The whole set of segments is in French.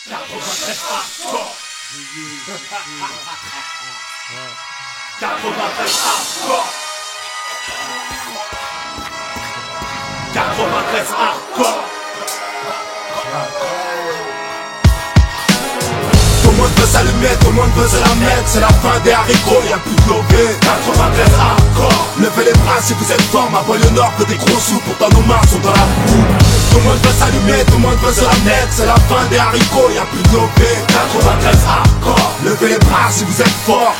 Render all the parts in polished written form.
93 hardcore. 93 hardcore. 93 hardcore. Tout le monde veut s'allumer, tout le monde veut se la mettre. C'est la fin des haricots, y'a plus de lobé. 93 hardcore. Levez les bras si vous êtes fort. Ma banlieue nord veut des gros sous, pourtant nos mains sont dans la boue. Tout le monde veut s'allumer, tout le monde veut se la mettre. C'est la fin des haricots, y'a plus de lobé. 93 hardcore. Levez les bras si vous êtes fort.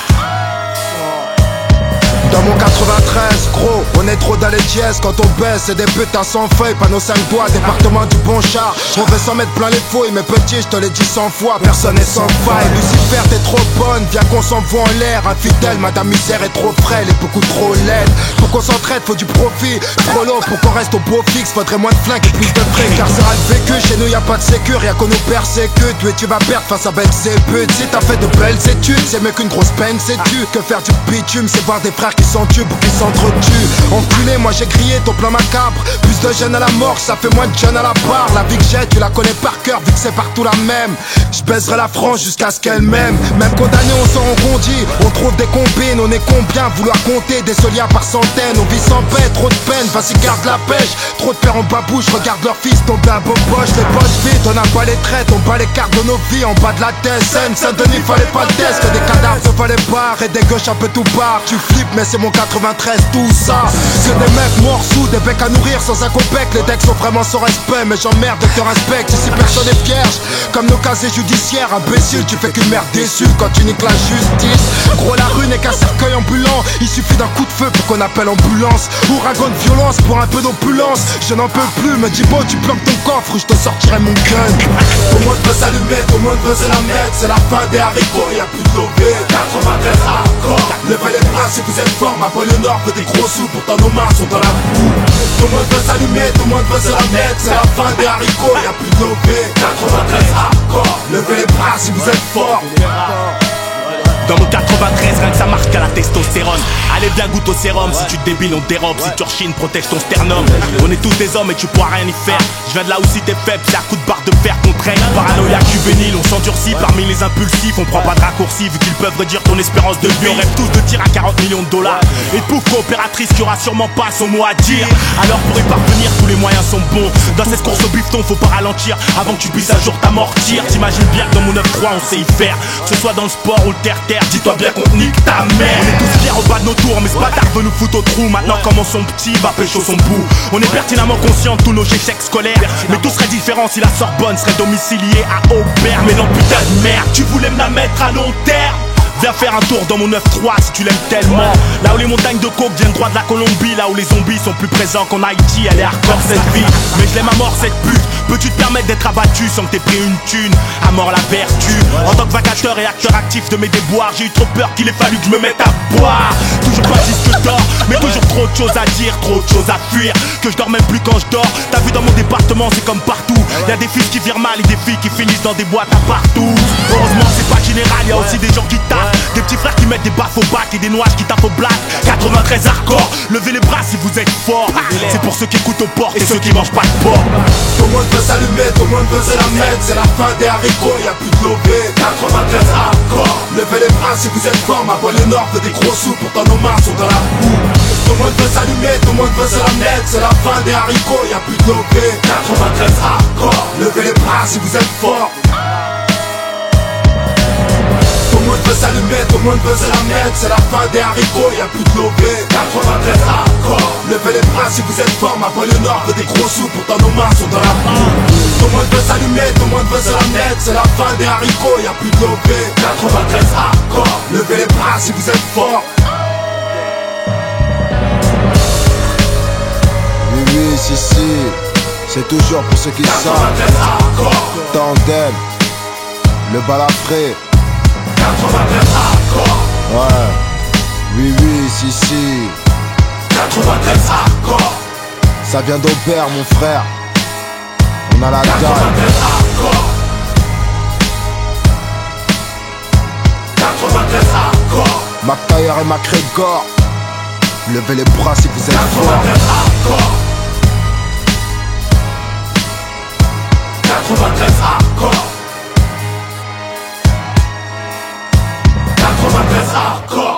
Dans mon 93, gros, on est trop dans les dièses. Quand on baisse, c'est des putains sans feuilles. Panneau 5 doigts, département du bon char. On veut s'en mettre plein les fouilles, mais petit, je te l'ai dit 100 fois. Personne n'est sans faille. Lucifer, t'es trop bonne, viens qu'on s'envoie en l'air. Infidèle, madame misère est trop frêle et beaucoup trop laide. Pour qu'on s'entraide, faut du profit. Trop long pour qu'on reste au beau fixe. Faudrait moins de flingues et plus de fric. Car c'est le vécu, chez nous y'a pas de sécu. Rien qu'on nous persécute, et tu vas perdre face à belles buts. Si t'as fait de belles études, c'est mieux qu'une grosse peine, c'est tu. Que faire du bitume, c'est voir des frères qui s'entubent ou qui s'entretuent. Enculé, moi j'ai crié ton plan macabre. Plus de jeunes à la mort, ça fait moins de jeunes à la barre. La vie que j'ai, tu la connais par cœur, vu que c'est partout la même. Je baiserai la France jusqu'à ce qu'elle m'aime. Même condamné, on s'en rebondit. On trouve des combines, on est combien vouloir compter des soliens par centaines. On vit sans paix, trop de peine, vas-y garde la pêche. Trop de pères en babouche, regarde leur fils tomber à beau poche. Les poches vides, on a pas les traites, on bat les cartes de nos vies en bas de la tête. Saint-Denis, fallait pas le test, que des cadavres se fallait pas. Et des gauches un peu tout barre. Tu flippes, mais c'est mon 93, tout ça. C'est des mecs morts sous, des becs à nourrir sans un copec. Les decks sont vraiment sans respect, mais j'emmerde de te respecte. Ici personne est vierge, comme nos casiers judiciaires. Imbécile, tu fais qu'une merde déçue quand tu niques la justice. Gros, la rue n'est qu'un cercueil ambulant. Il suffit d'un coup de feu pour qu'on appelle ambulance. Ouragan de violence pour un peu d'opulence. Je n'en peux plus, me dis beau, tu planques ton coffre ou je te sortirai mon gun. Tout le monde veut s'allumer, tout le monde veut se la mettre. C'est la fin des haricots, y'a plus de lobé. 93 hardcore. Levez les bras si vous êtes fort. Ma banlieue nord veut des gros sous, pourtant nos mains sont dans la boue. Tout le monde veut s'allumer, tout le monde veut se la mettre. C'est la fin des haricots, y'a plus de lobé. 93 hardcore. Levez les bras si vous êtes fort. Dans mon 93, rien que ça marque à la testostérone. Allez bien goûte au sérum, si tu te débiles on te dérobe. Si tu rechines, protège ton sternum. On est tous des hommes et tu pourras rien y faire. Je viens de là où si t'es faible, c'est à coup de barre de fer qu'on traîne. Paranoïaque juvénile, on s'endurcit parmi les impulsifs. On prend pas de raccourcis vu qu'ils peuvent réduire ton espérance de vie. On rêve tous de tir à 40 millions de dollars. Et pouf, coopératrice qui aura sûrement pas son mot à dire. Alors pour y parvenir, tous les moyens sont bons. Dans cette course au bifton, faut pas ralentir avant que tu puisses un jour t'amortir. T'imagines bien que dans mon 9-3 on sait y faire. Que ce soit dans le sport ou le terre-terre, dis-toi bien qu'on nique ta mère. On est tous fiers au bas de nos tours, mais ce bâtard veut nous foutre au trou. Maintenant comment son petit va pécho son bout. On est pertinemment conscients de tous nos échecs scolaires. Mais tout serait différent si la Sorbonne serait domiciliée à Aubert. Mais non putain de merde, tu voulais me la mettre à long terme. Viens faire un tour dans mon 9-3 si tu l'aimes tellement. Là où les montagnes de coke viennent droit de la Colombie. Là où les zombies sont plus présents qu'en Haïti. Elle est hardcore cette vie, mais je l'aime à mort cette pute. Peux-tu te permettre d'être abattu sans que t'aies pris une thune? À mort la vertu. En tant que vacateur et acteur actif de mes déboires, j'ai eu trop peur qu'il ait fallu que je me mette à boire. Toujours pas disque d'or, mais toujours trop de choses à dire, trop de choses à fuir. Que je dors même plus quand je dors. T'as vu dans mon département c'est comme partout. Y'a des fils qui virent mal et des filles qui finissent dans des boîtes à partout. Heureusement c'est pas général, y'a aussi des gens qui tapent. Des petits frères qui mettent des baffes au bac et des noises qui tapent au black. 93 hardcore, levez les bras si vous êtes forts. C'est pour ceux qui écoutent aux portes et ceux qui mangent pas de porc. Tout le monde veut s'allumer, tout le monde veut se la mettre. C'est la fin des haricots, y'a plus de lobé. 93 hardcore. Levez les bras si vous êtes forts. Ma banlieue nord veut des gros sous, pourtant nos mains sont dans la boue. Tout le monde veut s'allumer, tout le monde veut se la mettre. C'est la fin des haricots, y'a plus de lobé. 93 hardcore. Levez les bras si vous êtes forts. Tout le monde veut s'allumer, tout le monde veut se la mettre. C'est la fin des haricots, y'a plus de lobé. 93 hardcore. Levez les bras si vous êtes forts. Ma banlieue nord veut des gros sous, pourtant nos mains sont dans la boue. Tout le monde veut s'allumer, tout le monde veut se la mettre. C'est la fin des haricots, y'a plus de lobé. 93 hardcore. Levez les bras si vous êtes forts. Oui, oui, si, c'est toujours pour ceux qui savent. Tandem, le balafré. 93 hardcore. Ouais, oui, oui, si. 93 hardcore. Ça vient d'Aubert, mon frère. On a la dalle. 93 hardcore. 93 hardcore. McTayer et McGregor. Levez les bras si vous êtes forts. 93 hardcore. 93 hardcore. 93 hardcore.